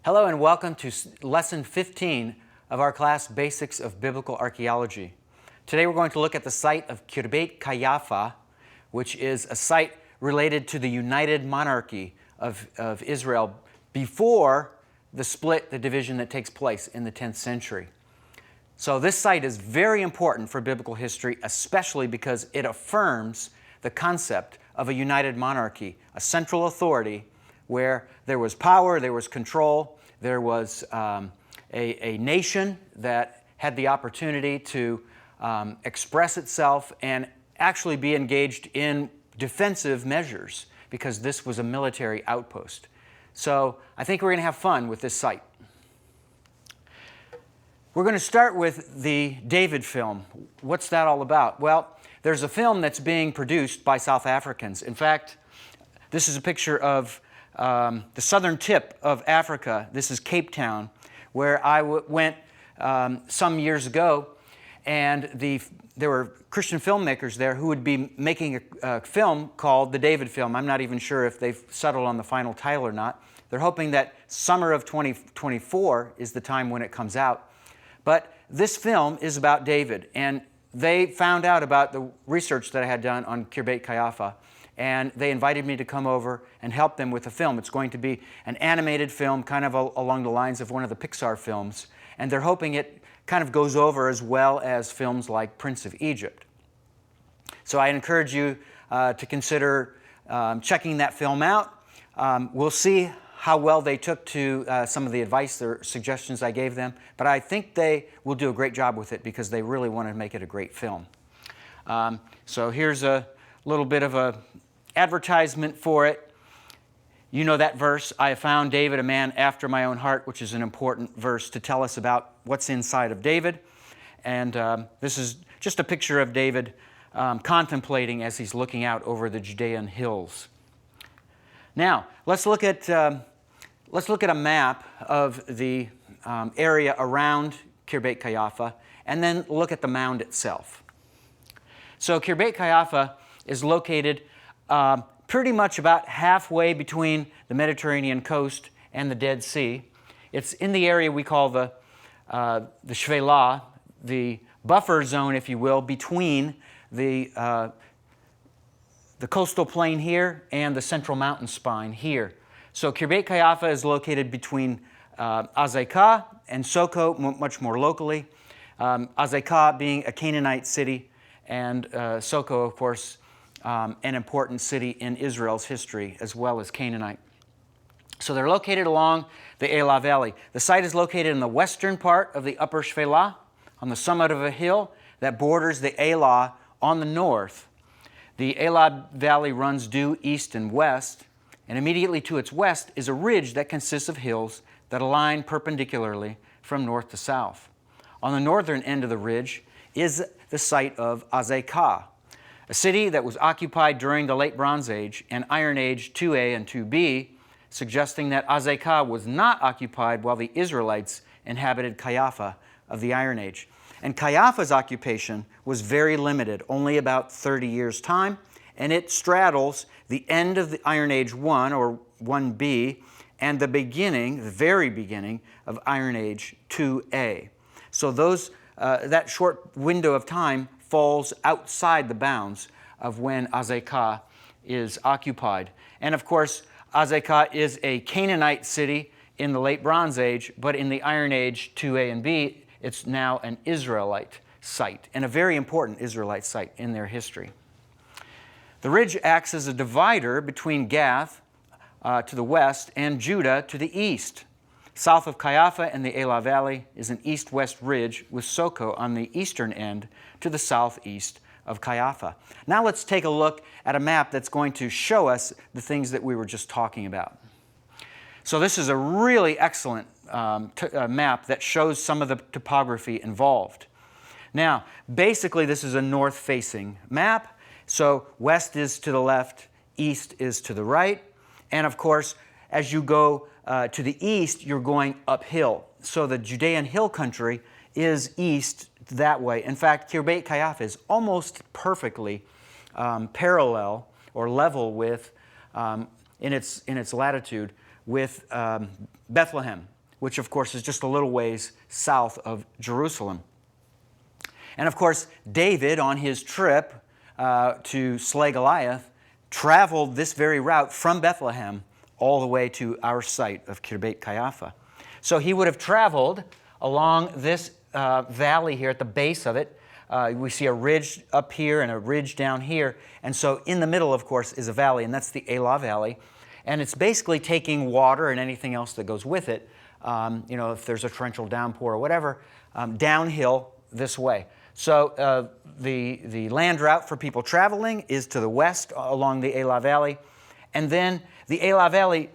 Hello and welcome to Lesson 15 of our class, Basics of Biblical Archaeology. Today we're going to look at the site of Khirbet Qeiyafa, which is a site related to the United Monarchy of Israel before the split, the division that takes place in the 10th century. So this site is very important for biblical history, especially because it affirms the concept of a united monarchy, a central authority where there was power, there was control, there was a nation that had the opportunity to express itself and actually be engaged in defensive measures because this was a military outpost. So I think we're going to have fun with this site. We're going to start with the David film. What's that all about? Well, there's a film that's being produced by South Africans. In fact, this is a picture of the southern tip of Africa. This is Cape Town, where I went some years ago, and there were Christian filmmakers there who would be making a film called the David film. I'm not even sure if they've settled on the final title or not. They're hoping that summer of 2024 is the time when it comes out. But this film is about David, and they found out about the research that I had done on Khirbet Qeiyafa, and they invited me to come over and help them with the film. It's going to be an animated film, kind of along the lines of one of the Pixar films, and they're hoping it kind of goes over as well as films like Prince of Egypt. So I encourage you to consider checking that film out. We'll see how well they took to some of the advice or suggestions I gave them, but I think they will do a great job with it because they really want to make it a great film. So here's a little bit of a advertisement for it. You know that verse, I have found David a man after my own heart, which is an important verse to tell us about what's inside of David. And this is just a picture of David contemplating as he's looking out over the Judean hills. Now, let's look at a map of the area around Khirbet Qeiyafa, and then look at the mound itself. So Khirbet Qeiyafa is located pretty much about halfway between the Mediterranean coast and the Dead Sea. It's in the area we call the Shvela, the buffer zone, if you will, between the coastal plain here and the central mountain spine here. So Khirbet Qeiyafa is located between Azekah and Soko, much more locally. Azekah being a Canaanite city, and Soko, of course, an important city in Israel's history, as well as Canaanite. So they're located along the Elah Valley. The site is located in the western part of the upper Shvela, on the summit of a hill that borders the Elah on the north. The Elah Valley runs due east and west, and immediately to its west is a ridge that consists of hills that align perpendicularly from north to south. On the northern end of the ridge is the site of Azekah, a city that was occupied during the Late Bronze Age and Iron Age 2A and 2B, suggesting that Azekah was not occupied while the Israelites inhabited Qeiyafa of the Iron Age. And Qeiyafa's occupation was very limited, only about 30 years' time, and it straddles the end of the Iron Age 1, or 1B, and the very beginning of Iron Age 2A. So that short window of time falls outside the bounds of when Azekah is occupied. And of course, Azekah is a Canaanite city in the Late Bronze Age, but in the Iron Age 2A and B, it's now an Israelite site, and a very important Israelite site in their history. The ridge acts as a divider between Gath to the west and Judah to the east. South of Qeiyafa and the Elah Valley is an east-west ridge with Soko on the eastern end to the southeast of Qeiyafa. Now let's take a look at a map that's going to show us the things that we were just talking about. So this is a really excellent map that shows some of the topography involved. Now, basically this is a north-facing map. So west is to the left, east is to the right, and of course, as you go to the east, you're going uphill. So the Judean hill country is east that way. In fact, Khirbet Qeiyafa is almost perfectly parallel or level with, in its latitude, with Bethlehem. which of course is just a little ways south of Jerusalem. And of course, David, on his trip to slay Goliath, traveled this very route from Bethlehem all the way to our site of Khirbet Qeiyafa. So he would have traveled along this valley here at the base of it. We see a ridge up here and a ridge down here. And so in the middle, of course, is a valley, and that's the Elah Valley. And it's basically taking water and anything else that goes with it, if there's a torrential downpour or whatever, downhill this way. So the land route for people traveling is to the west along the Elah Valley. And then the Elah Valley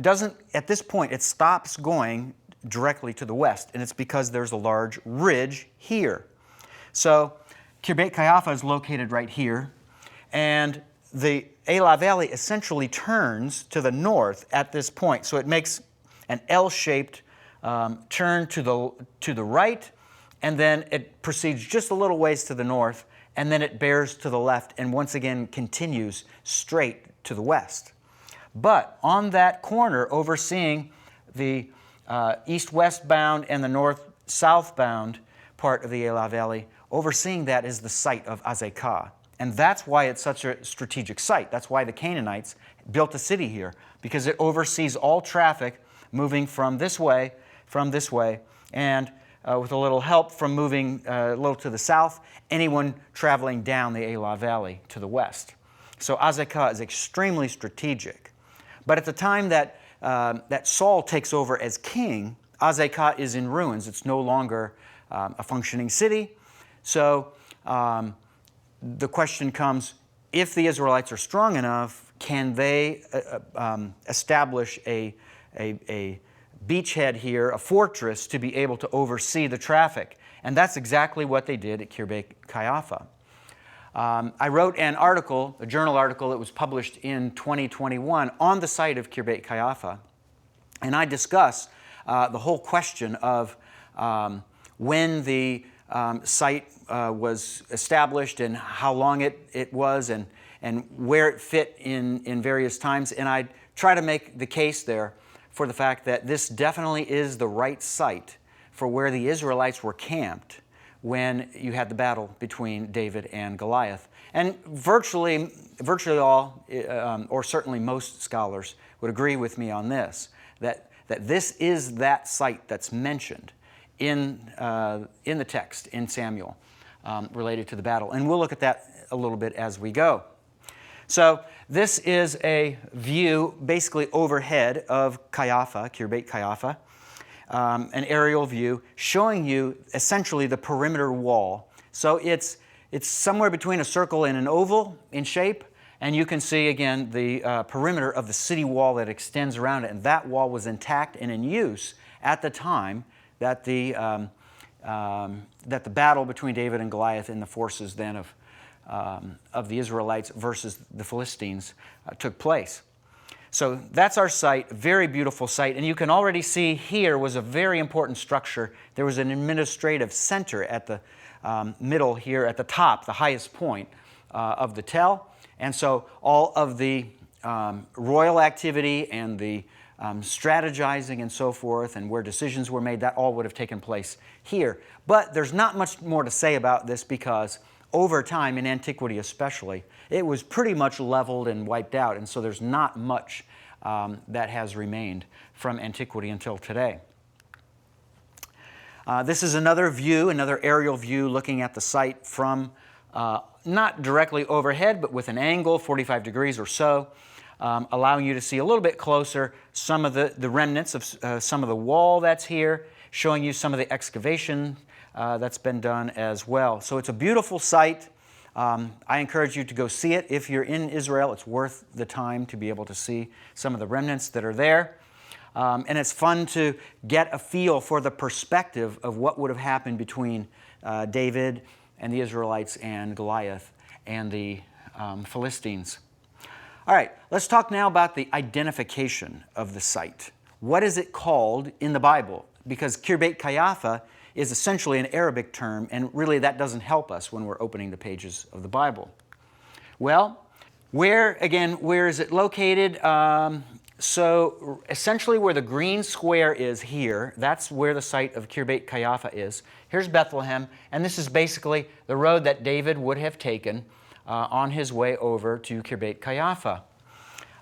doesn't, at this point, it stops going directly to the west. And it's because there's a large ridge here. So Khirbet Qeiyafa is located right here. And the Elah Valley essentially turns to the north at this point. So it makes an L-shaped turn to the right, and then it proceeds just a little ways to the north, and then it bears to the left and once again continues straight to the west. But on that corner overseeing the east-west bound and the north-south bound part of the Elah Valley, overseeing that is the site of Azekah. And that's why it's such a strategic site. That's why the Canaanites built a city here, because it oversees all traffic moving from this way, and with a little help from moving a little to the south, anyone traveling down the Elah Valley to the west. So Azekah is extremely strategic. But at the time that Saul takes over as king, Azekah is in ruins. It's no longer a functioning city. So the question comes, if the Israelites are strong enough, can they establish a beachhead here, a fortress, to be able to oversee the traffic? And that's exactly what they did at Khirbet Qeiyafa. I wrote an article, a journal article that was published in 2021 on the site of Khirbet Qeiyafa, and I discuss the whole question of when the site was established and how long it was and where it fit in various times. And I try to make the case there for the fact that this definitely is the right site for where the Israelites were camped when you had the battle between David and Goliath. And virtually all, or certainly most scholars would agree with me on this, that this is that site that's mentioned in the text in Samuel related to the battle. And we'll look at that a little bit as we go. So this is a view basically overhead of Qeiyafa, Khirbet Qeiyafa, an aerial view showing you essentially the perimeter wall. So it's somewhere between a circle and an oval in shape, and you can see again the perimeter of the city wall that extends around it, and that wall was intact and in use at the time that the battle between David and Goliath and the forces then of the Israelites versus the Philistines took place. So that's our site, very beautiful site. And you can already see here was a very important structure. There was an administrative center at the middle here at the top, the highest point of the tell. And so all of the royal activity and the strategizing and so forth and where decisions were made, that all would have taken place here. But there's not much more to say about this because over time, in antiquity especially, it was pretty much leveled and wiped out, and so there's not much that has remained from antiquity until today. This is another view, another aerial view looking at the site from not directly overhead, but with an angle, 45 degrees or so, allowing you to see a little bit closer some of the remnants of some of the wall that's here, showing you some of the excavation that's been done as well. So it's a beautiful site. I encourage you to go see it. If you're in Israel, it's worth the time to be able to see some of the remnants that are there. And it's fun to get a feel for the perspective of what would have happened between David and the Israelites and Goliath and the Philistines. All right, let's talk now about the identification of the site. What is it called in the Bible? Because Khirbet Qeiyafa is essentially an Arabic term, and really that doesn't help us when we're opening the pages of the Bible. Well, where is it located? So essentially where the green square is here, that's where the site of Khirbet Qeiyafa is. Here's Bethlehem, and this is basically the road that David would have taken on his way over to Khirbet Qeiyafa.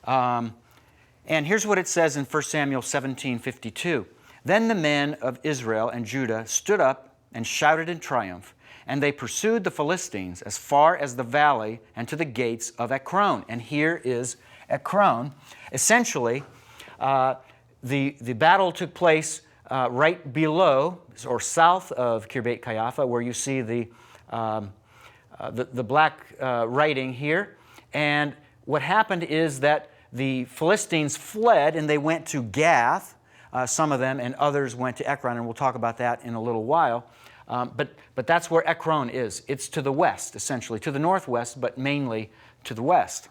And here's what it says in 1 Samuel 17:52. Then the men of Israel and Judah stood up and shouted in triumph, and they pursued the Philistines as far as the valley and to the gates of Ekron. And here is Ekron. Essentially, the battle took place right below or south of Khirbet Qeiyafa, where you see the black writing here. And what happened is that the Philistines fled and they went to Gath, some of them, and others went to Ekron, and we'll talk about that in a little while. But that's where Ekron is. It's to the west, essentially, to the northwest, but mainly to the west.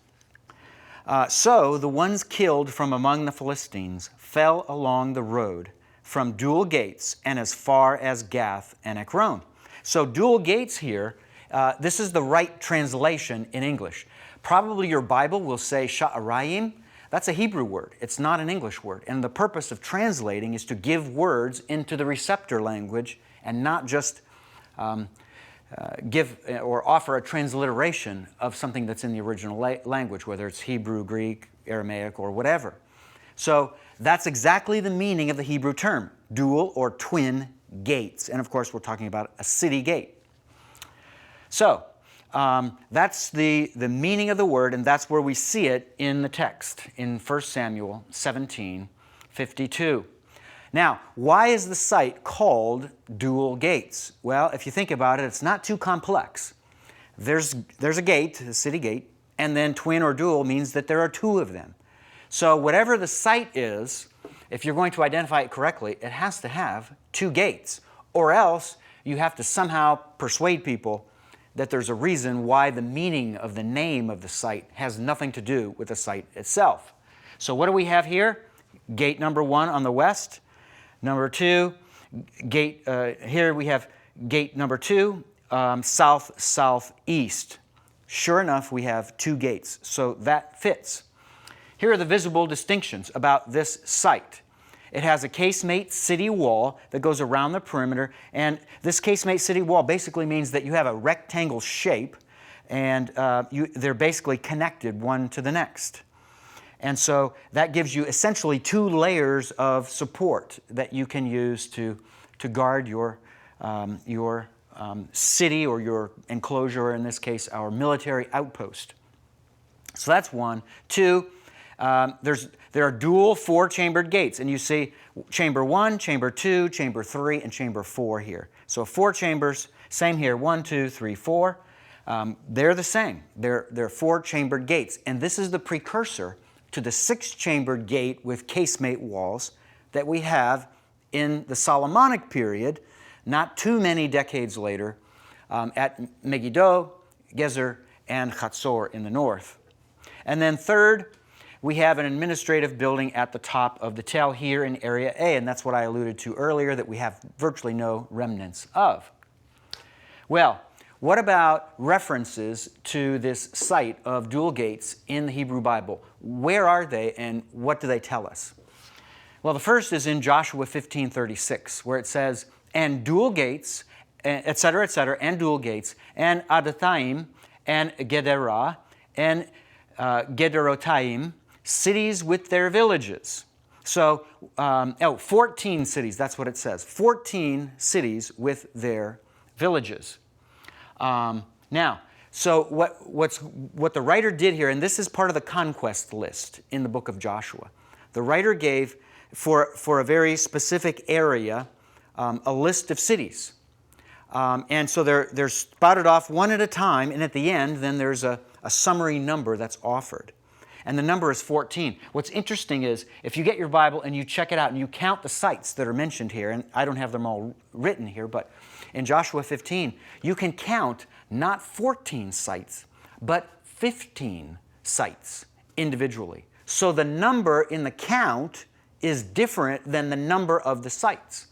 So the ones killed from among the Philistines fell along the road from Dual Gates and as far as Gath and Ekron. So Dual Gates here, this is the right translation in English. Probably your Bible will say Sha'arayim. That's a Hebrew word. It's not an English word. And the purpose of translating is to give words into the receptor language and not just give or offer a transliteration of something that's in the original language, whether it's Hebrew, Greek, Aramaic, or whatever. So that's exactly the meaning of the Hebrew term, dual or twin gates. And of course, we're talking about a city gate. So that's the meaning of the word, and that's where we see it in the text in 1 Samuel 17:52. Now, why is the site called Dual Gates? Well, if you think about it, it's not too complex. There's a gate, a city gate, and then twin or dual means that there are two of them. So whatever the site is, if you're going to identify it correctly, it has to have two gates, or else you have to somehow persuade people that there's a reason why the meaning of the name of the site has nothing to do with the site itself. So what do we have here? Gate number 1 on the west. Number 2, gate, here we have gate number 2, south-southeast. Sure enough, we have two gates, so that fits. Here are the visible distinctions about this site. It has a casemate city wall that goes around the perimeter, and this casemate city wall basically means that you have a rectangle shape, and they're basically connected one to the next. And so that gives you essentially two layers of support that you can use to guard your city or your enclosure, or in this case, our military outpost. So that's one. 2, there are dual 4-chambered gates, and you see chamber 1, chamber 2, chamber 3, and chamber 4 here. So 4 chambers, same here, 1, 2, 3, 4. They're the same. They're 4-chambered gates, and this is the precursor to the 6-chambered gate with casemate walls that we have in the Solomonic period, not too many decades later, at Megiddo, Gezer, and Chatzor in the north. And then third, we have an administrative building at the top of the tell here in Area A, and that's what I alluded to earlier, that we have virtually no remnants of. Well, what about references to this site of dual gates in the Hebrew Bible? Where are they, and what do they tell us? Well, the first is in Joshua 15:36, where it says, and dual gates, etc., and dual gates, and Adathaim, and Gederah, and Gederotaim, cities with their villages. So, 14 cities, that's what it says. 14 cities with their villages. Now, so what the writer did here, and this is part of the conquest list in the book of Joshua. The writer gave, for a very specific area, a list of cities. And so they're spotted off one at a time, and at the end, then there's a summary number that's offered. And the number is 14. What's interesting is, if you get your Bible and you check it out and you count the sites that are mentioned here, and I don't have them all written here, but in Joshua 15, you can count not 14 sites, but 15 sites individually. So the number in the count is different than the number of the sites.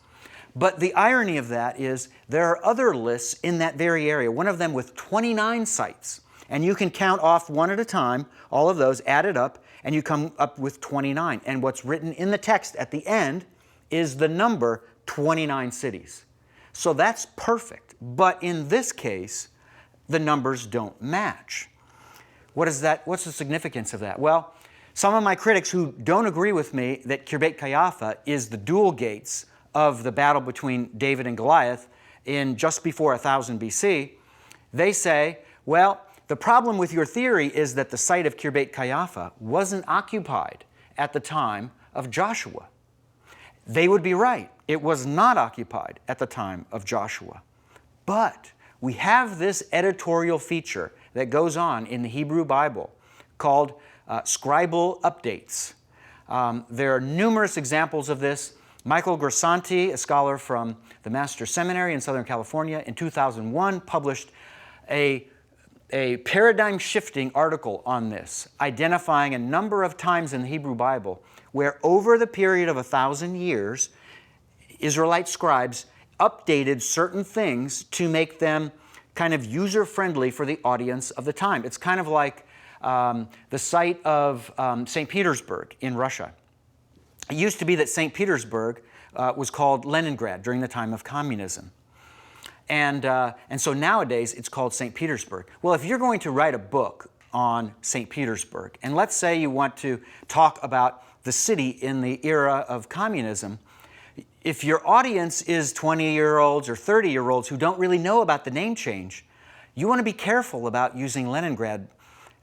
But the irony of that is there are other lists in that very area, one of them with 29 sites. And you can count off one at a time, all of those added up, and you come up with 29. And what's written in the text at the end is the number 29 cities. So that's perfect. But in this case, the numbers don't match. What's the significance of that? Well, some of my critics who don't agree with me that Khirbet Qeiyafa is the dual gates of the battle between David and Goliath in just before 1000 BC, they say, well, the problem with your theory is that the site of Khirbet Qeiyafa wasn't occupied at the time of Joshua. They would be right. It was not occupied at the time of Joshua. But we have this editorial feature that goes on in the Hebrew Bible called scribal updates. There are numerous examples of this. Michael Grisanti, a scholar from the Master's Seminary in Southern California, in 2001 published a paradigm-shifting article on this, identifying a number of times in the Hebrew Bible where over the period of 1,000 years, Israelite scribes updated certain things to make them kind of user-friendly for the audience of the time. It's kind of like the site of St. Petersburg in Russia. It used to be that St. Petersburg was called Leningrad during the time of communism. And so nowadays it's called St. Petersburg. Well, if you're going to write a book on St. Petersburg, and let's say you want to talk about the city in the era of communism, if your audience is 20-year-olds or 30-year-olds who don't really know about the name change, you want to be careful about using Leningrad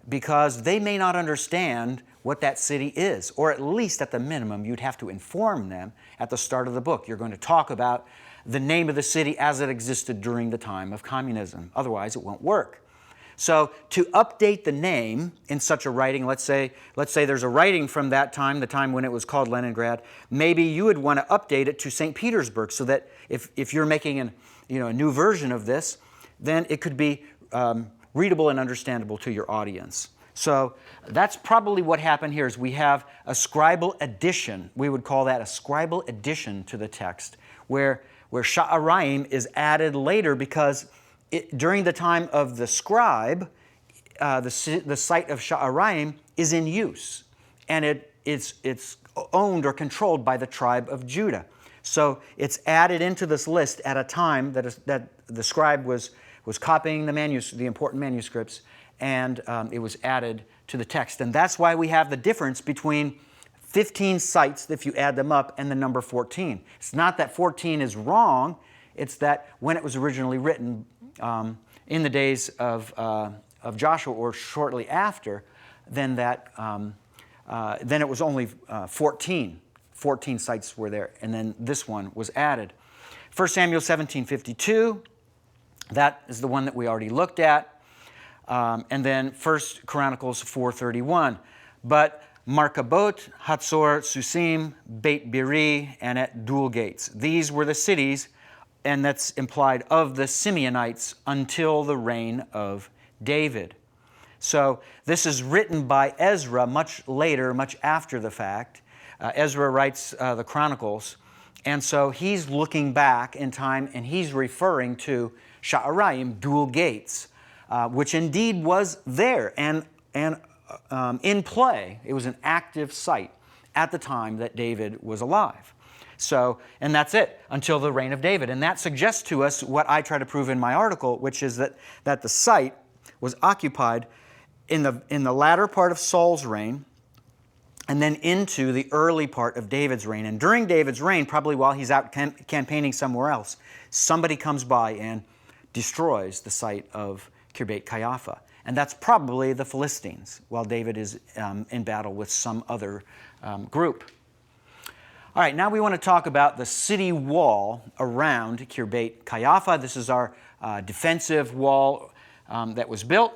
because they may not understand what that city is, or at least at the minimum, you'd have to inform them at the start of the book. You're going to talk about the name of the city as it existed during the time of communism. Otherwise, it won't work. So to update the name in such a writing, let's say there's a writing from that time, the time when it was called Leningrad, maybe you would want to update it to St. Petersburg so that if you're making a new version of this, then it could be readable and understandable to your audience. So that's probably what happened here is we have a scribal addition. We would call that a scribal addition to the text where Sha'araim is added later because during the time of the scribe, the site of Sha'araim is in use, and it's owned or controlled by the tribe of Judah. So it's added into this list at a time that the scribe was copying the important manuscripts, and it was added to the text. And that's why we have the difference between 15 sites, if you add them up, and the number 14. It's not that 14 is wrong, it's that when it was originally written, in the days of Joshua or shortly after, then it was only 14. 14 sites were there, and then this one was added. 1 Samuel 17:52, that is the one that we already looked at. And then 1 Chronicles 4:31. But Markabot, Hatzor, Susim, Beit Biri, and at Dual Gates. These were the cities, and that's implied, of the Simeonites until the reign of David. So this is written by Ezra much later, much after the fact. Ezra writes the Chronicles, and so he's looking back in time, and he's referring to Sha'araim, Dual Gates, which indeed was there and in play. It was an active site at the time that David was alive. So, and that's it, until the reign of David. And that suggests to us what I try to prove in my article, which is that the site was occupied in the latter part of Saul's reign and then into the early part of David's reign. And during David's reign, probably while he's out campaigning somewhere else, somebody comes by and destroys the site of Khirbet Qeiyafa. And that's probably the Philistines, while David is in battle with some other group. All right, now we want to talk about the city wall around Khirbet Qeiyafa. This is our defensive wall that was built.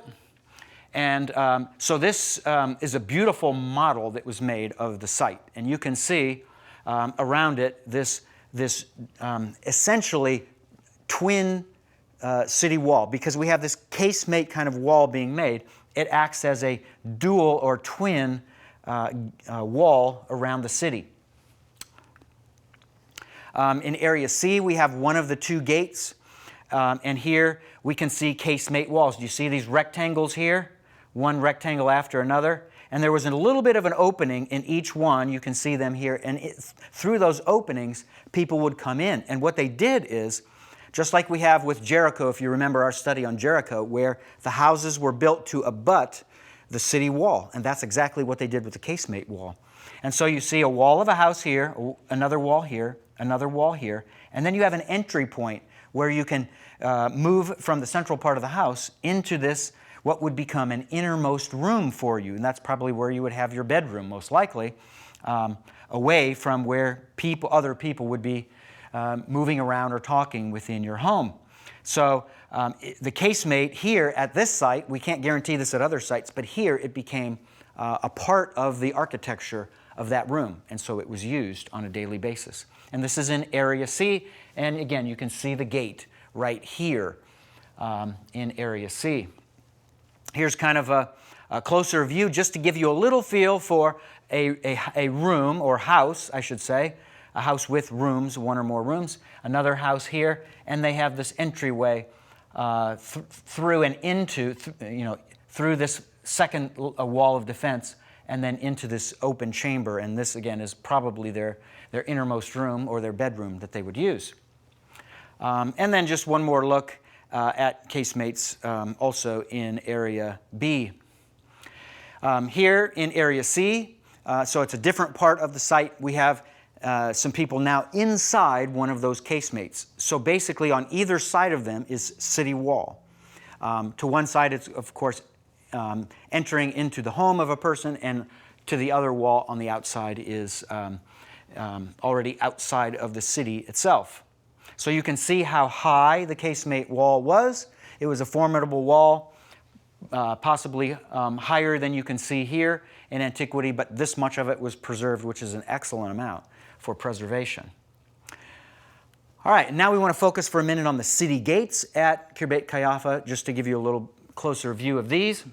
And so this is a beautiful model that was made of the site. And you can see around it this essentially twin city wall. Because we have this casemate kind of wall being made, it acts as a dual or twin wall around the city. In Area C, we have one of the two gates. And here we can see casemate walls. Do you see these rectangles here? One rectangle after another. and there was a little bit of an opening in each one. You can see them here, and through those openings, people would come in. And what they did is, just like we have with Jericho, if you remember our study on Jericho, where the houses were built to abut the city wall, and that's exactly what they did with the casemate wall. And so you see a wall of a house here, another wall here, another wall here, and then you have an entry point where you can move from the central part of the house into this, what would become an innermost room for you. And that's probably where you would have your bedroom, most likely, away from where other people would be moving around or talking within your home. So the casemate here at this site, we can't guarantee this at other sites, but here it became a part of the architecture of that room, and so it was used on a daily basis. And this is in Area C, and again, you can see the gate right here in Area C. Here's kind of a closer view just to give you a little feel for a room, or house, I should say, a house with rooms, one or more rooms, another house here, and they have this entryway through and into, through this second wall of defense, and then into this open chamber. And this, again, is probably their innermost room or their bedroom that they would use. And then just one more look at casemates also in Area B. Here in Area C, so it's a different part of the site, we have some people now inside one of those casemates. So basically on either side of them is city wall. To one side it's, of course, entering into the home of a person, and to the other wall on the outside is already outside of the city itself. So you can see how high the casemate wall was. It was a formidable wall, possibly higher than you can see here in antiquity, but this much of it was preserved, which is an excellent amount for preservation. All right, now we want to focus for a minute on the city gates at Khirbet Qeiyafa, just to give you a little closer view of these.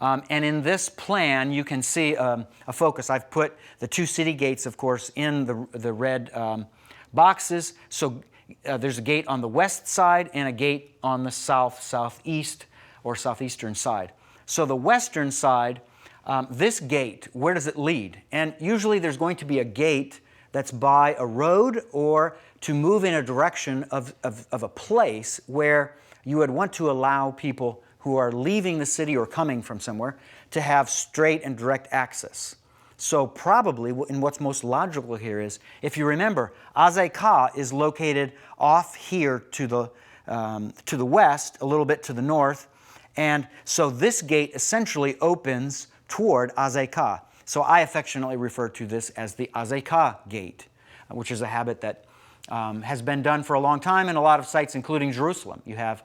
And in this plan, you can see a focus. I've put the two city gates, of course, in the red boxes. So there's a gate on the west side and a gate on the southeast or southeastern side. So the western side, this gate, where does it lead? And usually there's going to be a gate that's by a road or to move in a direction of a place where you would want to allow people who are leaving the city or coming from somewhere to have straight and direct access. So probably, and what's most logical here is, if you remember, Azekah is located off here to the west, a little bit to the north, and so this gate essentially opens toward Azekah. So I affectionately refer to this as the Azekah gate, which is a habit that has been done for a long time in a lot of sites, including Jerusalem. You have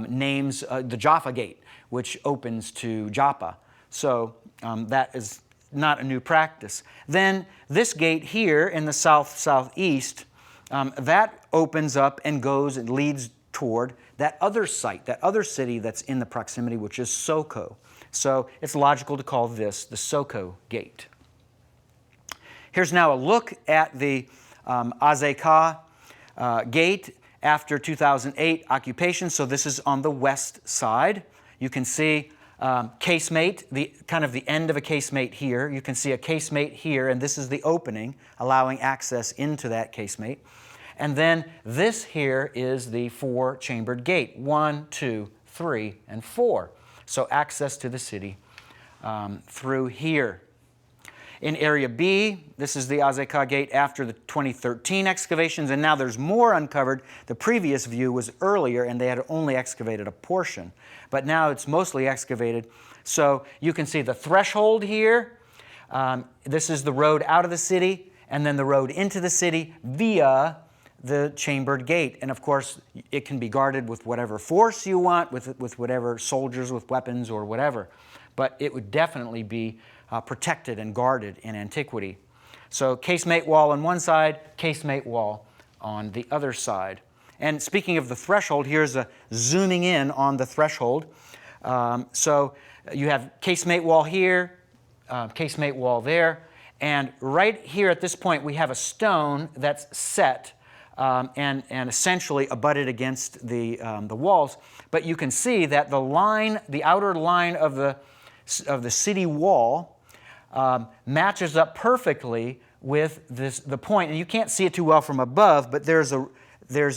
names, the Jaffa gate, which opens to Joppa. So that is not a new practice. Then this gate here in the southeast, that opens up and goes and leads toward that other site, that other city that's in the proximity, which is Soko. So it's logical to call this the Soko gate. Here's now a look at the Azekah gate after 2008 occupation. So this is on the west side. You can see casemate, the kind of the end of a casemate here. You can see a casemate here, and this is the opening, allowing access into that casemate. And then this here is the four-chambered gate, 1, 2, 3, and 4. So access to the city through here. In Area B, this is the Azekah gate after the 2013 excavations, and now there's more uncovered. The previous view was earlier, and they had only excavated a portion. But now it's mostly excavated. So you can see the threshold here. This is the road out of the city, and then the road into the city via the chambered gate. And of course, it can be guarded with whatever force you want, with whatever soldiers with weapons or whatever. But it would definitely be protected and guarded in antiquity. So casemate wall on one side, casemate wall on the other side. And speaking of the threshold, here's a zooming in on the threshold. So you have casemate wall here, casemate wall there, and right here at this point we have a stone that's set and essentially abutted against the walls. But you can see that the line, the outer line of the of the city wall matches up perfectly with the point. And you can't see it too well from above, but there's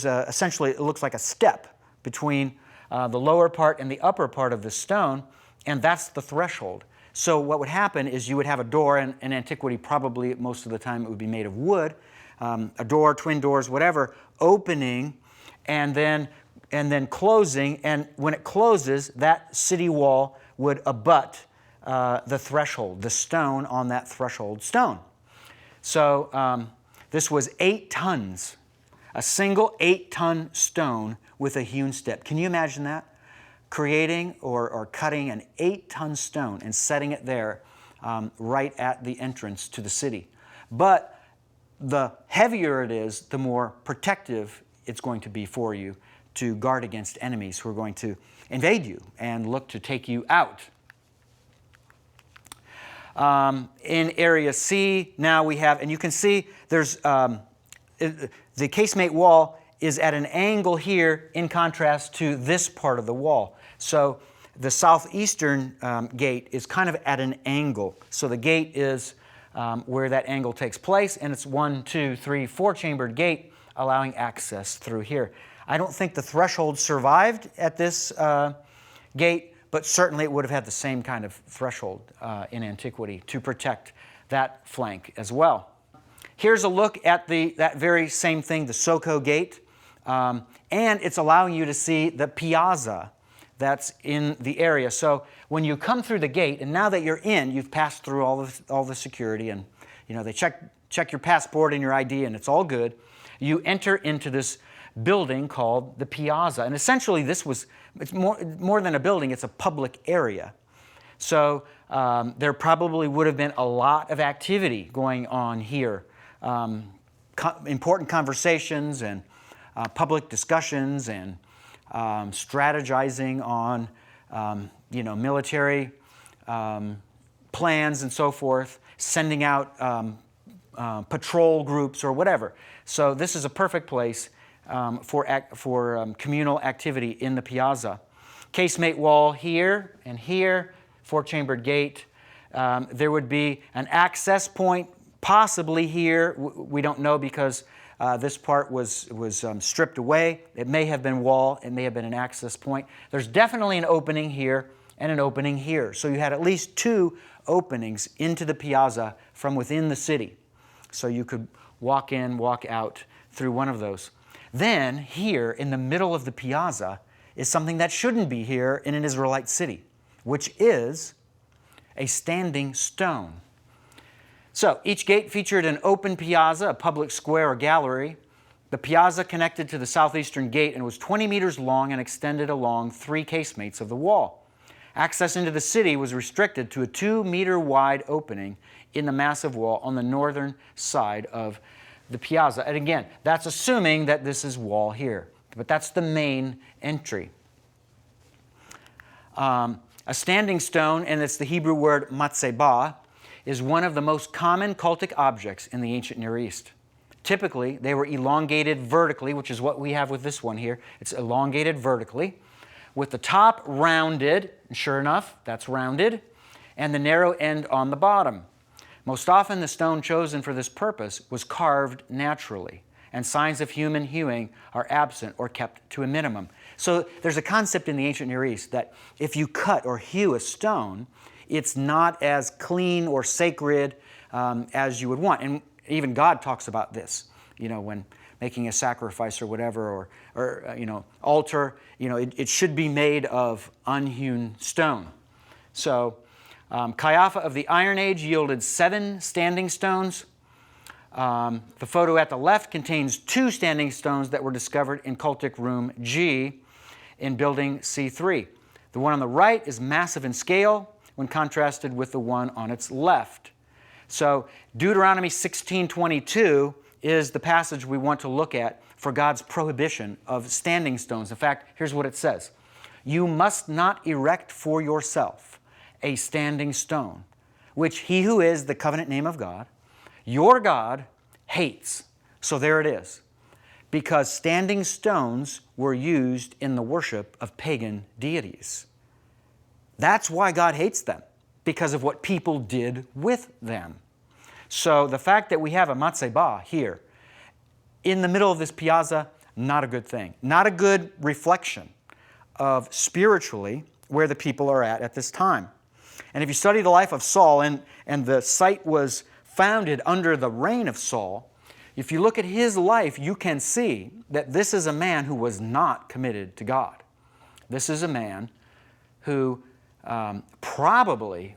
essentially, it looks like a step between the lower part and the upper part of the stone, and that's the threshold. So what would happen is you would have a door, and in antiquity probably most of the time it would be made of wood, a door, twin doors, whatever, opening and then closing, and when it closes, that city wall would abut the threshold, the stone on that threshold stone. So this was 8 tons, a single 8-ton stone with a hewn step. Can you imagine that? Creating or cutting an 8-ton stone and setting it there right at the entrance to the city. But the heavier it is, the more protective it's going to be for you to guard against enemies who are going to invade you and look to take you out. In area C, now we have, and you can see there's the casemate wall is at an angle here in contrast to this part of the wall. So the southeastern gate is kind of at an angle. So the gate is where that angle takes place, and it's 1, 2, 3, 4-chambered gate allowing access through here. I don't think the threshold survived at this gate, but certainly it would have had the same kind of threshold in antiquity to protect that flank as well. Here's a look at that very same thing, the Soko gate, and it's allowing you to see the piazza that's in the area. So when you come through the gate, and now that you're in, you've passed through all the security, and they check your passport and your ID, and it's all good. You enter into this building called the piazza, and essentially it's more than a building; it's a public area. So there probably would have been a lot of activity going on here, important conversations and public discussions and strategizing on military plans and so forth, sending out patrol groups or whatever. So this is a perfect place for communal activity in the piazza. Casemate wall here and here, 4-chambered gate. There would be an access point possibly here. We don't know because this part was stripped away. It may have been wall. It may have been an access point. There's definitely an opening here and an opening here. So you had at least 2 openings into the piazza from within the city. So you could walk in, walk out through one of those. Then here in the middle of the piazza is something that shouldn't be here in an Israelite city, which is a standing stone. So each gate featured an open piazza, a public square or gallery. The piazza connected to the southeastern gate and was 20 meters long and extended along 3 casemates of the wall. Access into the city was restricted to a 2-meter wide opening in the massive wall on the northern side of the piazza. And again, that's assuming that this is wall here, but that's the main entry. A standing stone, and it's the Hebrew word matzebah, is one of the most common cultic objects in the ancient Near East. Typically, they were elongated vertically, which is what we have with this one here. It's elongated vertically, with the top rounded, and sure enough, that's rounded, and the narrow end on the bottom. Most often, the stone chosen for this purpose was carved naturally, and signs of human hewing are absent or kept to a minimum. So there's a concept in the ancient Near East that if you cut or hew a stone, it's not as clean or sacred as you would want. And even God talks about this, when making a sacrifice or whatever, or altar, it should be made of unhewn stone. So Qeiyafa of the Iron Age yielded 7 standing stones. The photo at the left contains 2 standing stones that were discovered in Cultic Room G in Building C3. The one on the right is massive in scale when contrasted with the one on its left. So Deuteronomy 16:22 is the passage we want to look at for God's prohibition of standing stones. In fact, here's what it says. You must not erect for yourself a standing stone, which he who is the covenant name of God, your God, hates. So there it is. Because standing stones were used in the worship of pagan deities. That's why God hates them. because of what people did with them. So the fact that we have a matzebah here in the middle of this piazza, not a good thing. Not a good reflection of spiritually where the people are at this time. And if you study the life of Saul, and the site was founded under the reign of Saul, if you look at his life, you can see that this is a man who was not committed to God. This is a man who probably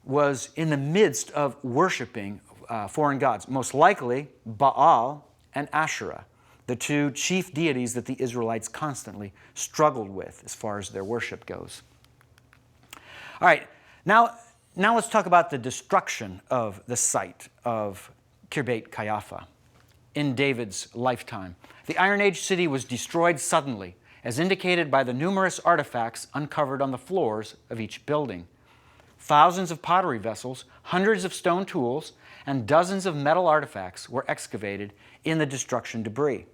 was in the midst of worshiping foreign gods, most likely Baal and Asherah, the two chief deities that the Israelites constantly struggled with as far as their worship goes. All right, now let's talk about the destruction of the site of Khirbet Qeiyafa in David's lifetime. The Iron Age city was destroyed suddenly, as indicated by the numerous artifacts uncovered on the floors of each building. Thousands of pottery vessels, hundreds of stone tools, and dozens of metal artifacts were excavated in the destruction debris.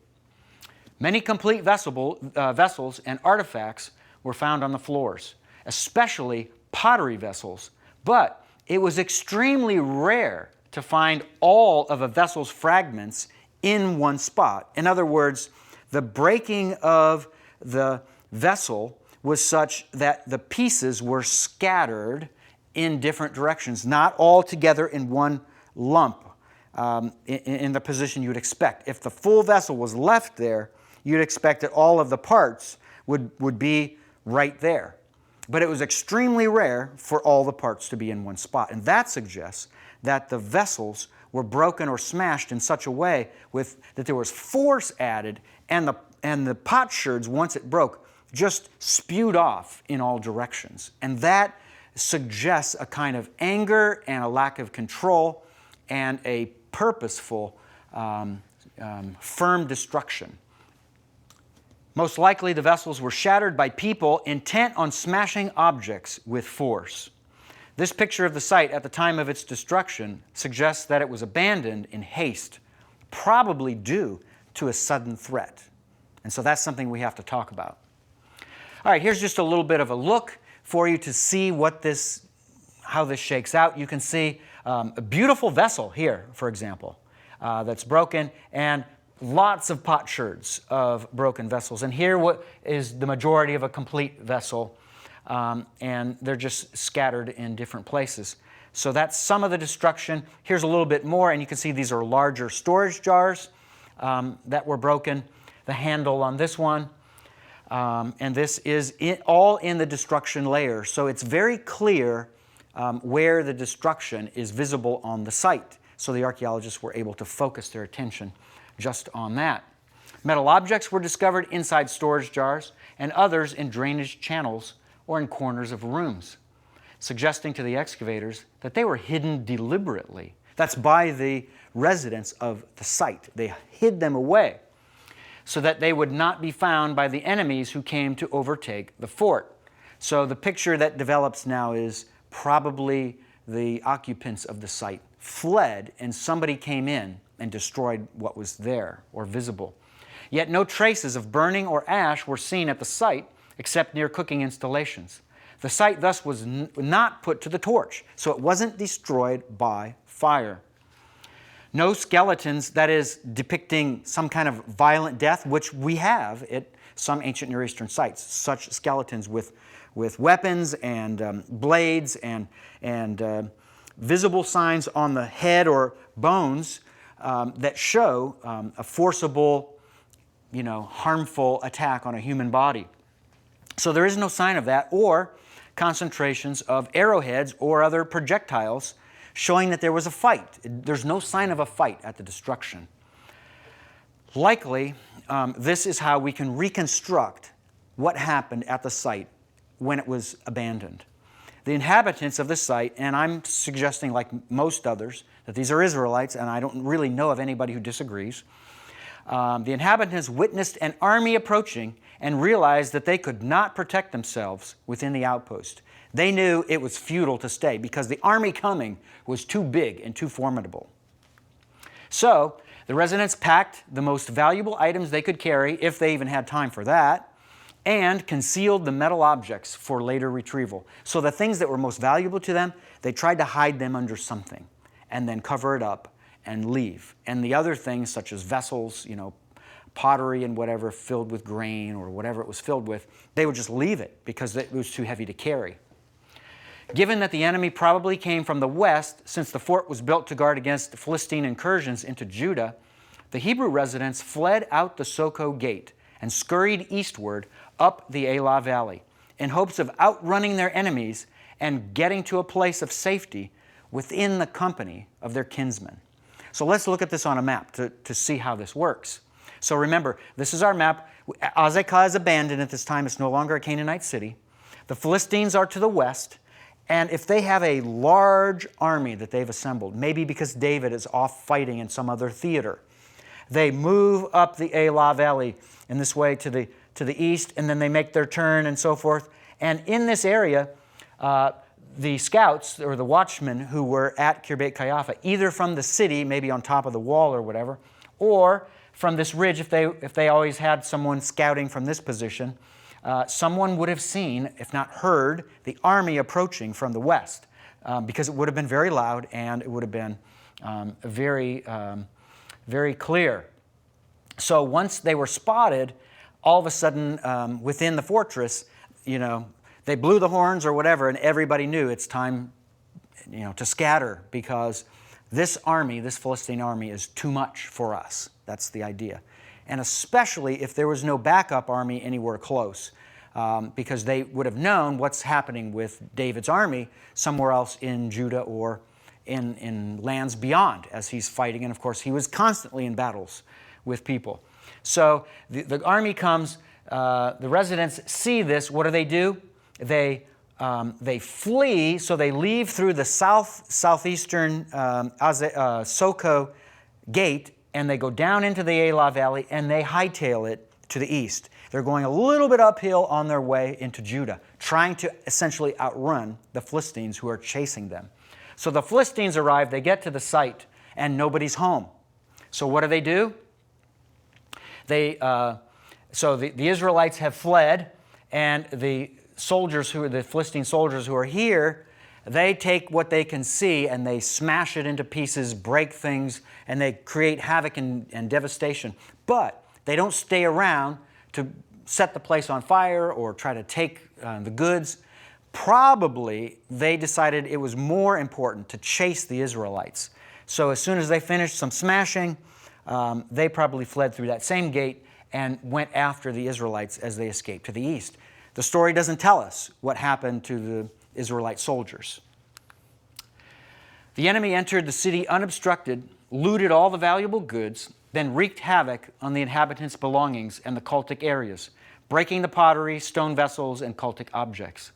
Many complete vessels and artifacts were found on the floors, especially pottery vessels, but it was extremely rare to find all of a vessel's fragments in one spot. In other words, the breaking of the vessel was such that the pieces were scattered in different directions, not all together in one lump in the position you'd expect. If the full vessel was left there, you'd expect that all of the parts would be right there. But it was extremely rare for all the parts to be in one spot. And that suggests that the vessels were broken or smashed in such a way that there was force added, and the potsherds, once it broke, just spewed off in all directions. And that suggests a kind of anger and a lack of control and a purposeful, firm destruction. Most likely the vessels were shattered by people intent on smashing objects with force. This picture of the site at the time of its destruction suggests that it was abandoned in haste, probably due to a sudden threat. And so that's something we have to talk about. All right, here's just a little bit of a look for you to see how this shakes out. You can see a beautiful vessel here, for example, that's broken, and lots of potsherds of broken vessels. And here what is the majority of a complete vessel, and they're just scattered in different places. So that's some of the destruction. Here's a little bit more, and you can see these are larger storage jars that were broken. The handle on this one, and this is all in the destruction layer. So it's very clear where the destruction is visible on the site. So the archaeologists were able to focus their attention just on that. Metal objects were discovered inside storage jars and others in drainage channels or in corners of rooms, suggesting to the excavators that they were hidden deliberately. That's by the residents of the site. They hid them away so that they would not be found by the enemies who came to overtake the fort. So the picture that develops now is probably the occupants of the site fled and somebody came in and destroyed what was there or visible. Yet no traces of burning or ash were seen at the site except near cooking installations. The site thus was not put to the torch, so it wasn't destroyed by fire. No skeletons, that is, depicting some kind of violent death, which we have at some ancient Near Eastern sites, such skeletons with weapons and blades and visible signs on the head or bones that show a forcible, harmful attack on a human body. So there is no sign of that, or concentrations of arrowheads or other projectiles showing that there was a fight. There's no sign of a fight at the destruction. Likely, this is how we can reconstruct what happened at the site when it was abandoned. The inhabitants of the site, and I'm suggesting, like most others, that these are Israelites, and I don't really know of anybody who disagrees. The inhabitants witnessed an army approaching and realized that they could not protect themselves within the outpost. They knew it was futile to stay because the army coming was too big and too formidable. So the residents packed the most valuable items they could carry, if they even had time for that, and concealed the metal objects for later retrieval. So the things that were most valuable to them, they tried to hide them under something and then cover it up and leave. And the other things, such as vessels, pottery and whatever filled with grain or whatever it was filled with, they would just leave it because it was too heavy to carry. Given that the enemy probably came from the west, since the fort was built to guard against Philistine incursions into Judah, the Hebrew residents fled out the Soko gate and scurried eastward up the Elah Valley in hopes of outrunning their enemies and getting to a place of safety within the company of their kinsmen. So let's look at this on a map to see how this works. So remember, this is our map. Azekah is abandoned at this time. It's no longer a Canaanite city. The Philistines are to the west. And if they have a large army that they've assembled, maybe because David is off fighting in some other theater, they move up the Elah Valley in this way to the east, and then they make their turn and so forth. And in this area, the scouts or the watchmen who were at Khirbet Qeiyafa, either from the city, maybe on top of the wall or whatever, or from this ridge, if they always had someone scouting from this position, someone would have seen, if not heard, the army approaching from the west, because it would have been very loud and it would have been very clear. So once they were spotted, all of a sudden within the fortress, they blew the horns or whatever, and everybody knew it's time, to scatter, because this army, this Philistine army, is too much for us. That's the idea. And especially if there was no backup army anywhere close, because they would have known what's happening with David's army somewhere else in Judah or in lands beyond as he's fighting. And of course, he was constantly in battles with people. So the army comes, the residents see this. What do? They flee, so they leave through the southeastern Soko gate, and they go down into the Elah Valley, and they hightail it to the east. They're going a little bit uphill on their way into Judah, trying to essentially outrun the Philistines who are chasing them. So the Philistines arrive, they get to the site, and nobody's home. So what do? So the Israelites have fled, and the Philistine soldiers who are here, they take what they can see and they smash it into pieces, break things, and they create havoc and devastation. But they don't stay around to set the place on fire or try to take the goods. Probably they decided it was more important to chase the Israelites. So as soon as they finished some smashing, they probably fled through that same gate and went after the Israelites as they escaped to the east. The story doesn't tell us what happened to the Israelite soldiers. The enemy entered the city unobstructed, looted all the valuable goods, then wreaked havoc on the inhabitants' belongings and the cultic areas, breaking the pottery, stone vessels, and cultic objects.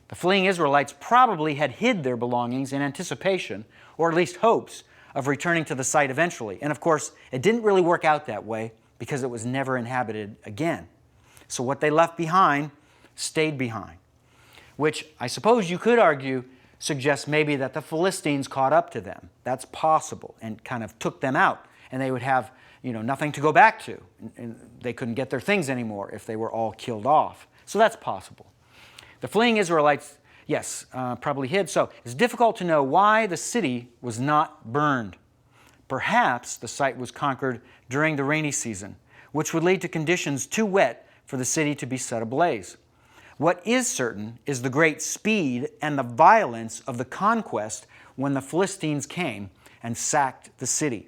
The fleeing Israelites probably had hid their belongings in anticipation, or at least hopes, of returning to the site eventually. And of course, it didn't really work out that way because it was never inhabited again. So what they left behind stayed behind, which I suppose you could argue suggests maybe that the Philistines caught up to them. That's possible, and kind of took them out, and they would have nothing to go back to. And they couldn't get their things anymore if they were all killed off. So that's possible. The fleeing Israelites, yes, probably hid. So it's difficult to know why the city was not burned. Perhaps the site was conquered during the rainy season, which would lead to conditions too wet for the city to be set ablaze. What is certain is the great speed and the violence of the conquest when the Philistines came and sacked the city.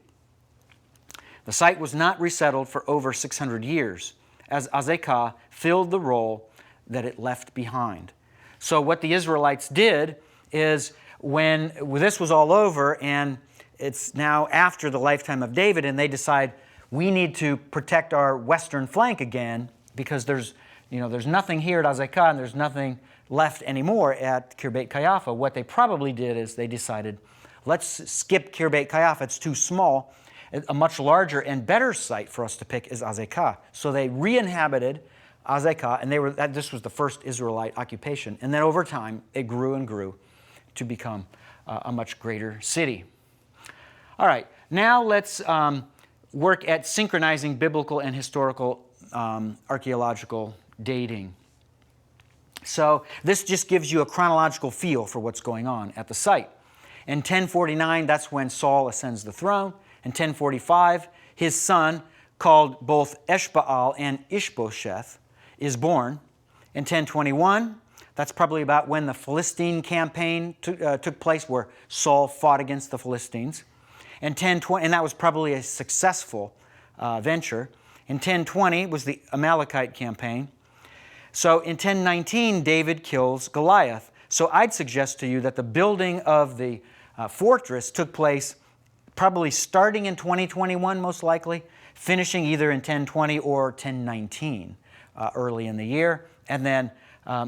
The site was not resettled for over 600 years, as Azekah filled the role that it left behind. So what the Israelites did is, when this was all over and it's now after the lifetime of David, and they decide we need to protect our western flank again because there's nothing here at Azekah and there's nothing left anymore at Khirbet Qeiyafa. What they probably did is they decided, let's skip Khirbet Qeiyafa, it's too small. A much larger and better site for us to pick is Azekah. So they re-inhabited Azekah, and this was the first Israelite occupation. And then over time, it grew and grew to become a much greater city. All right, now let's work at synchronizing biblical and historical archaeological dating. So this just gives you a chronological feel for what's going on at the site. In 1049, that's when Saul ascends the throne. In 1045, his son, called both Eshbaal and Ishbosheth, is born. In 1021, that's probably about when the Philistine campaign took place, where Saul fought against the Philistines. And that was probably a successful venture. In 1020 was the Amalekite campaign. So in 1019, David kills Goliath. So I'd suggest to you that the building of the fortress took place probably starting in 2021, most likely, finishing either in 1020 or 1019 early in the year. And then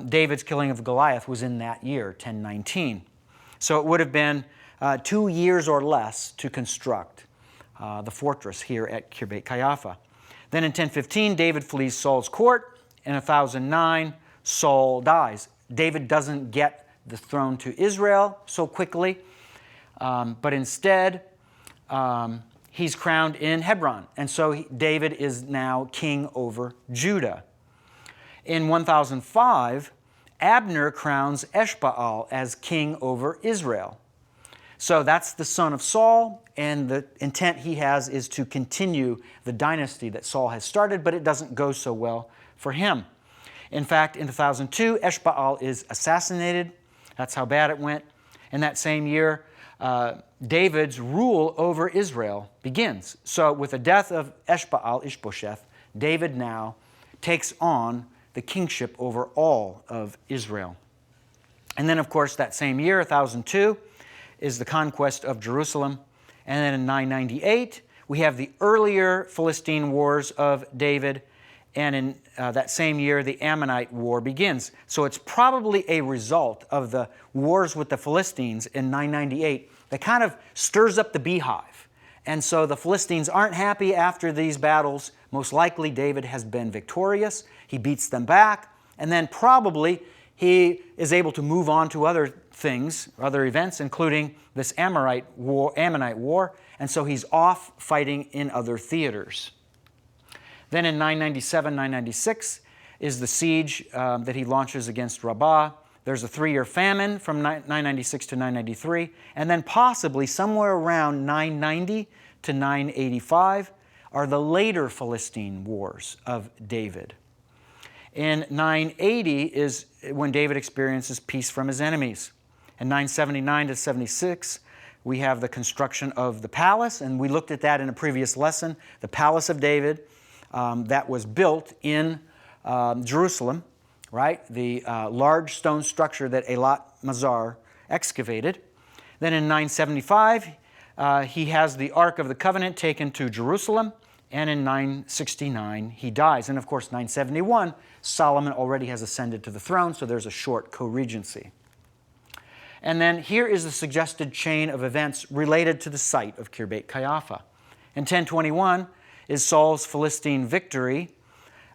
David's killing of Goliath was in that year, 1019. So it would have been 2 years or less to construct the fortress here at Khirbet Qeiyafa. Then in 1015, David flees Saul's court. In 1009, Saul dies. David doesn't get the throne to Israel so quickly, but instead he's crowned in Hebron. And so David is now king over Judah. In 1005, Abner crowns Eshbaal as king over Israel. So that's the son of Saul, and the intent he has is to continue the dynasty that Saul has started, but it doesn't go so well for him. In fact, in 1002, Eshbaal is assassinated. That's how bad it went. In that same year, David's rule over Israel begins. So with the death of Eshbaal, Ishbosheth, David now takes on the kingship over all of Israel. And then, of course, that same year, 1002, is the conquest of Jerusalem. And then in 998, we have the earlier Philistine wars of David. And in that same year, the Ammonite War begins. So it's probably a result of the wars with the Philistines in 998 that kind of stirs up the beehive. And so the Philistines aren't happy after these battles. Most likely, David has been victorious. He beats them back. And then probably he is able to move on to other things, other events, including this Ammonite War. And so he's off fighting in other theaters. Then in 997, 996 is the siege that he launches against Rabbah. There's a 3-year famine from 996 to 993. And then possibly somewhere around 990 to 985 are the later Philistine wars of David. In 980 is when David experiences peace from his enemies. In 979 to 76, we have the construction of the palace, and we looked at that in a previous lesson. The palace of David that was built in Jerusalem, right? The large stone structure that Eilat Mazar excavated. Then in 975, he has the Ark of the Covenant taken to Jerusalem, and in 969, he dies. And of course, 971, Solomon already has ascended to the throne, so there's a short co-regency. And then here is the suggested chain of events related to the site of Khirbet Qeiyafa. In 1021 is Saul's Philistine victory.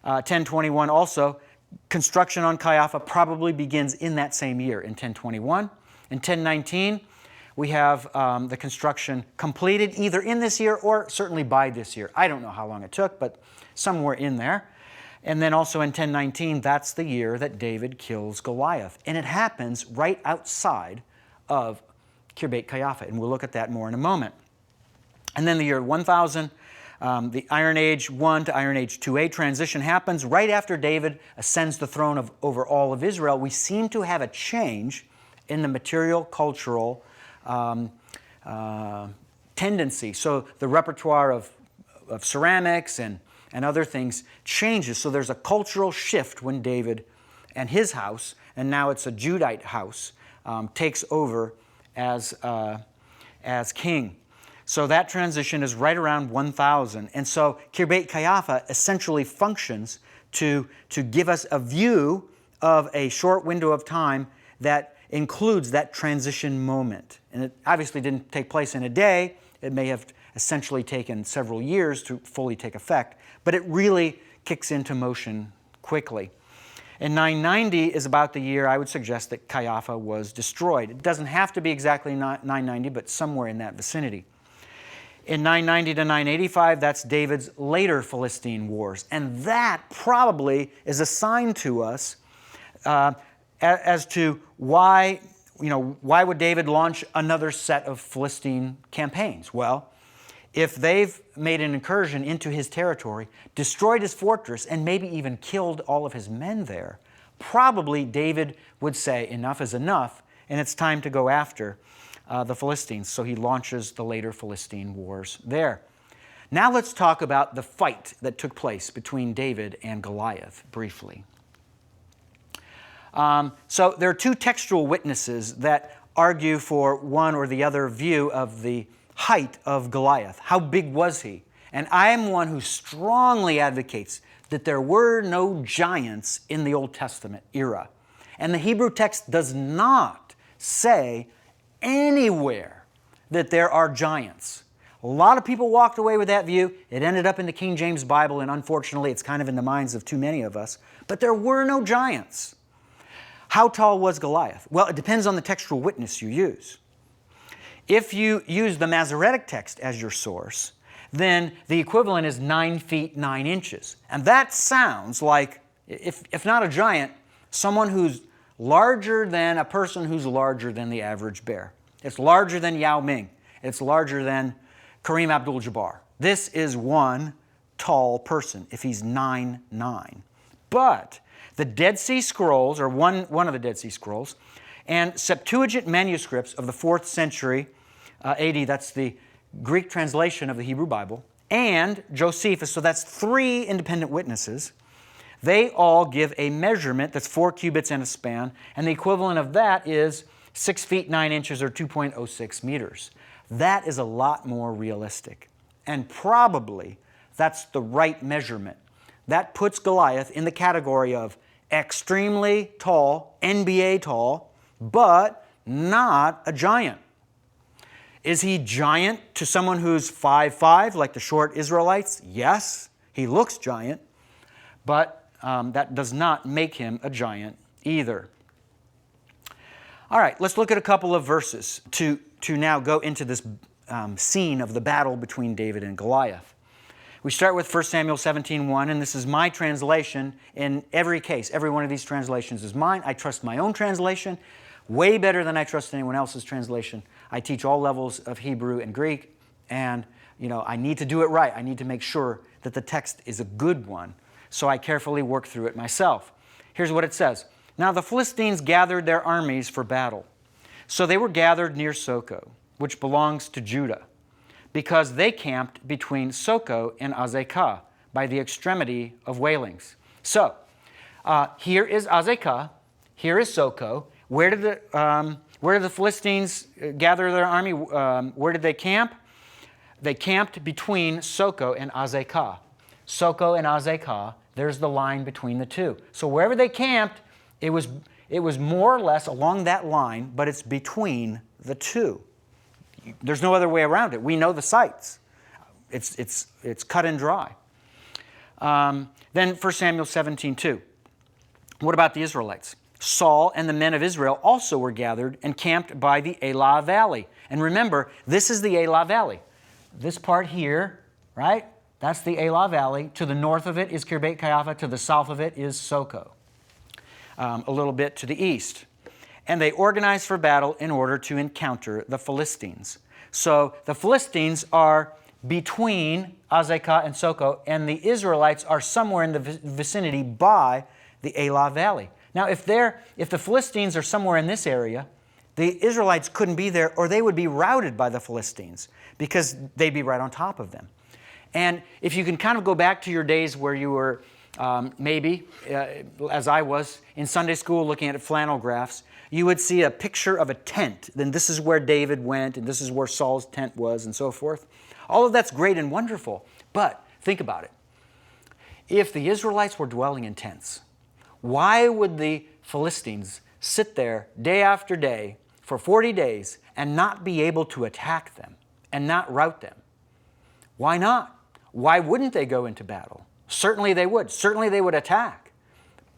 1021 also, construction on Qeiyafa probably begins in that same year, in 1021. In 1019, we have the construction completed either in this year or certainly by this year. I don't know how long it took, but somewhere in there. And then also in 1019, that's the year that David kills Goliath. And it happens right outside of Khirbet Qeiyafa, and we'll look at that more in a moment. And then the year 1000, the Iron Age 1 to Iron Age 2A transition happens right after David ascends the throne over all of Israel. We seem to have a change in the material cultural tendency. So the repertoire of ceramics and other things changes. So there's a cultural shift when David and his house, and now it's a Judite house, takes over as king. So that transition is right around 1000. And so Khirbet Qeiyafa essentially functions to give us a view of a short window of time that includes that transition moment. And it obviously didn't take place in a day. It may have essentially taken several years to fully take effect, but it really kicks into motion quickly. And 990 is about the year I would suggest that Qeiyafa was destroyed. It doesn't have to be exactly 990, but somewhere in that vicinity. In 990 to 985, that's David's later Philistine wars. And that probably is a sign to us as to why would David launch another set of Philistine campaigns? Well, if they've made an incursion into his territory, destroyed his fortress, and maybe even killed all of his men there, probably David would say enough is enough, and it's time to go after the Philistines. So he launches the later Philistine wars there. Now let's talk about the fight that took place between David and Goliath briefly. So there are two textual witnesses that argue for one or the other view of the height of Goliath. How big was he? And I am one who strongly advocates that there were no giants in the Old Testament era. And the Hebrew text does not say anywhere that there are giants. A lot of people walked away with that view. It ended up in the King James Bible, and unfortunately it's kind of in the minds of too many of us. But there were no giants. How tall was Goliath? Well, it depends on the textual witness you use. If you use the Masoretic text as your source, then the equivalent is 9 feet 9 inches. And that sounds like, if not a giant, someone who's larger than a person who's larger than the average bear. It's larger than Yao Ming. It's larger than Kareem Abdul-Jabbar. This is one tall person if he's 9'9". But the Dead Sea Scrolls, or one of the Dead Sea Scrolls, and Septuagint manuscripts of the 4th century AD, that's the Greek translation of the Hebrew Bible, and Josephus, so that's 3 independent witnesses, they all give a measurement that's 4 cubits and a span, and the equivalent of that is 6 feet 9 inches or 2.06 meters. That is a lot more realistic. And probably that's the right measurement. That puts Goliath in the category of extremely tall, NBA tall, but not a giant. Is he giant to someone who's 5'5", like the short Israelites? Yes, he looks giant, but that does not make him a giant either. All right, let's look at a couple of verses to now go into this scene of the battle between David and Goliath. We start with 1 Samuel 17:1, and this is my translation in every case. Every one of these translations is mine. I trust my own translation way better than I trust anyone else's translation. I teach all levels of Hebrew and Greek, and I need to do it right. I need to make sure that the text is a good one, so I carefully work through it myself. Here's what it says. Now the Philistines gathered their armies for battle. So they were gathered near Soko, which belongs to Judah, because they camped between Soko and Azekah by the extremity of Wailings. So here is Azekah, here is Soko. Where did the Philistines gather their army? Where did they camp? They camped between Soko and Azekah. Soko and Azekah, there's the line between the two. So wherever they camped, it was more or less along that line, but it's between the two. There's no other way around it. We know the sites. It's cut and dry. Then 1 Samuel 17:2. What about the Israelites? Saul and the men of Israel also were gathered and camped by the Elah Valley. And remember, this is the Elah Valley. This part here, right? That's the Elah Valley. To the north of it is Khirbet Qeiyafa. To the south of it is Soko. A little bit to the east. And they organized for battle in order to encounter the Philistines. So the Philistines are between Azekah and Soko, and the Israelites are somewhere in the vicinity by the Elah Valley. Now, if the Philistines are somewhere in this area, the Israelites couldn't be there, or they would be routed by the Philistines because they'd be right on top of them. And if you can kind of go back to your days where you were as I was, in Sunday school looking at flannel graphs, you would see a picture of a tent. Then this is where David went, and this is where Saul's tent was, and so forth. All of that's great and wonderful, but think about it. If the Israelites were dwelling in tents, why would the Philistines sit there day after day for 40 days and not be able to attack them and not rout them? Why not? Why wouldn't they go into battle? Certainly they would. Certainly they would attack.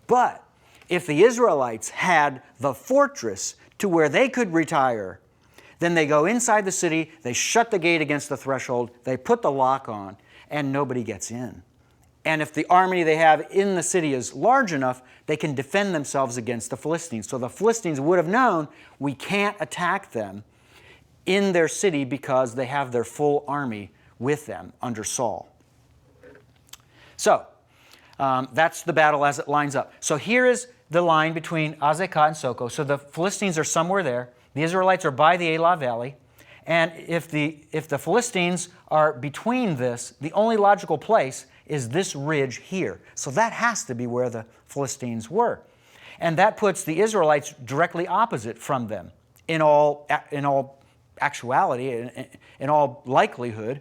But if the Israelites had the fortress to where they could retire, Then they go inside the city, they shut the gate against the threshold, they put the lock on, and nobody gets in. And if the army they have in the city is large enough, they can defend themselves against the Philistines. So the Philistines would have known, we can't attack them in their city because they have their full army with them under Saul. So that's the battle as it lines up. So here is the line between Azekah and Soko. So the Philistines are somewhere there. The Israelites are by the Elah Valley. And if the Philistines are between this, the only logical place is this ridge here. So that has to be where the Philistines were. And that puts the Israelites directly opposite from them in all actuality, in all likelihood.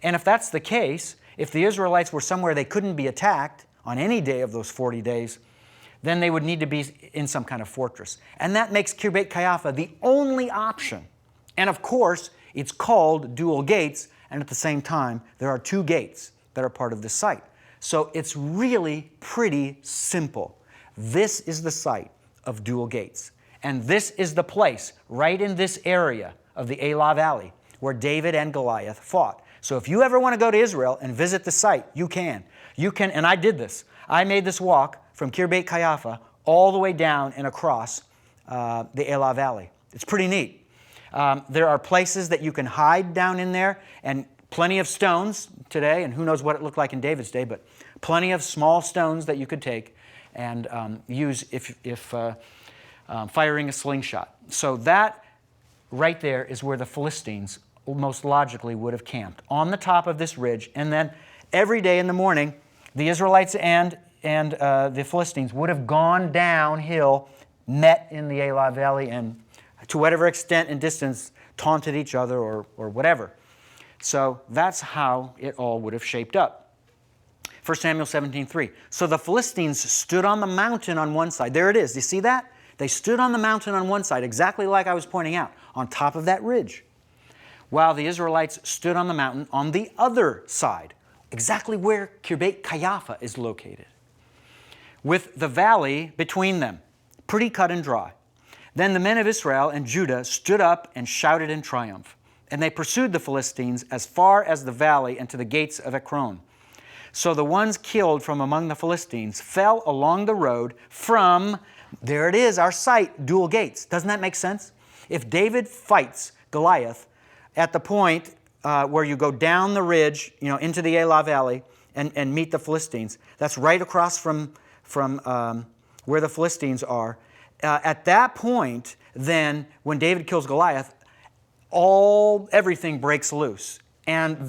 And if that's the case, if the Israelites were somewhere they couldn't be attacked on any day of those 40 days, then they would need to be in some kind of fortress. And that makes Khirbet Qeiyafa the only option. And of course, it's called dual gates, and at the same time, there are two gates that are part of the site. So it's really pretty simple. This is the site of dual gates. And this is the place, right in this area of the Elah Valley, where David and Goliath fought. So if you ever want to go to Israel and visit the site, you can. You can, and I did this. I made this walk from Khirbet Qeiyafa all the way down and across the Elah Valley. It's pretty neat. There are places that you can hide down in there, and plenty of stones today, and who knows what it looked like in David's day, but plenty of small stones that you could take and use if firing a slingshot. So that right there is where the Philistines most logically would have camped, on the top of this ridge. And then every day in the morning, the Israelites and the Philistines would have gone downhill, met in the Elah Valley, and to whatever extent and distance taunted each other or whatever. So that's how it all would have shaped up. 1 Samuel 17:3. So the Philistines stood on the mountain on one side. There it is. Do you see that? They stood on the mountain on one side, exactly like I was pointing out, on top of that ridge, while the Israelites stood on the mountain on the other side, exactly where Khirbet Qeiyafa is located, with the valley between them, pretty cut and dry. Then the men of Israel and Judah stood up and shouted in triumph, and they pursued the Philistines as far as the valley and to the gates of Ekron. So the ones killed from among the Philistines fell along the road from, there it is, our site, dual gates. Doesn't that make sense? If David fights Goliath at the point where you go down the ridge, into the Elah Valley and meet the Philistines, that's right across from where the Philistines are. At that point, then, when David kills Goliath, everything breaks loose. And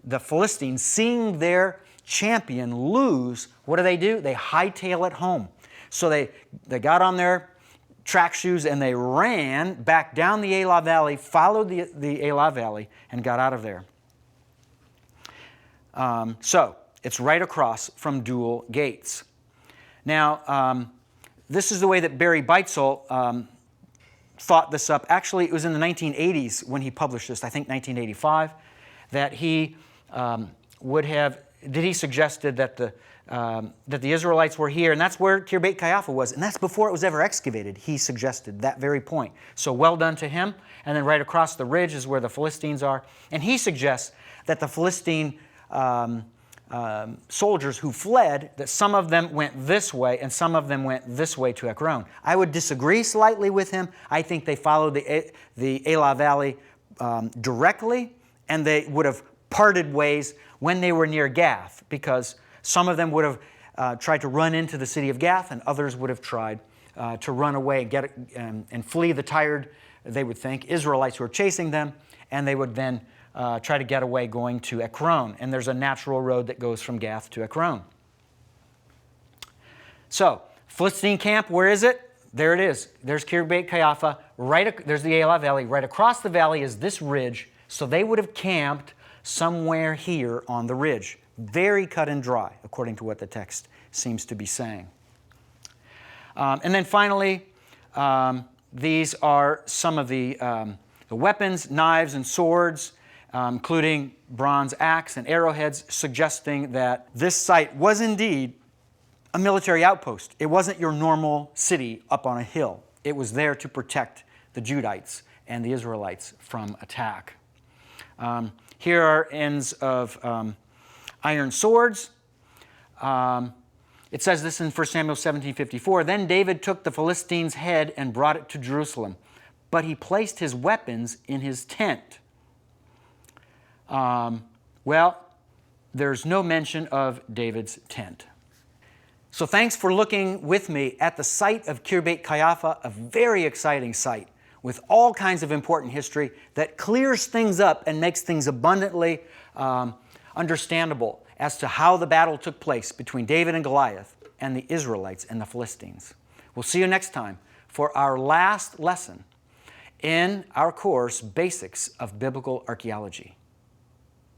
the Philistines, seeing their champion lose, what do? They hightail it home. So they got on their track shoes and they ran back down the Elah Valley, followed the Elah Valley, and got out of there. So it's right across from dual gates. Now, this is the way that Barry Beitzel thought this up. Actually, it was in the 1980s when he published this, I think 1985, that he suggested that the Israelites were here, and that's where Khirbet Qeiyafa was, and that's before it was ever excavated. He suggested that very point. So well done to him. And then right across the ridge is where the Philistines are. And he suggests that the Philistine soldiers who fled, that some of them went this way and some of them went this way to Ekron. I would disagree slightly with him. I think they followed the Elah Valley directly, and they would have parted ways when they were near Gath, because some of them would have tried to run into the city of Gath, and others would have tried to run away and flee the tired, they would think, Israelites who were chasing them, and they would then try to get away going to Ekron. And there's a natural road that goes from Gath to Ekron. So, Philistine camp, where is it? There it is. There's Khirbet Qeiyafa. There's the Elah Valley. Right across the valley is this ridge. So they would have camped somewhere here on the ridge. Very cut and dry, according to what the text seems to be saying. And then finally, these are some of the weapons, knives and swords, including bronze axe and arrowheads, suggesting that this site was indeed a military outpost. It wasn't your normal city up on a hill. It was there to protect the Judites and the Israelites from attack. Here are ends of iron swords. It says this in 1 Samuel 17:54. Then David took the Philistines' head and brought it to Jerusalem, but he placed his weapons in his tent. Well, there's no mention of David's tent. So thanks for looking with me at the site of Khirbet Qeiyafa, a very exciting site with all kinds of important history that clears things up and makes things abundantly understandable as to how the battle took place between David and Goliath and the Israelites and the Philistines. We'll see you next time for our last lesson in our course, Basics of Biblical Archaeology.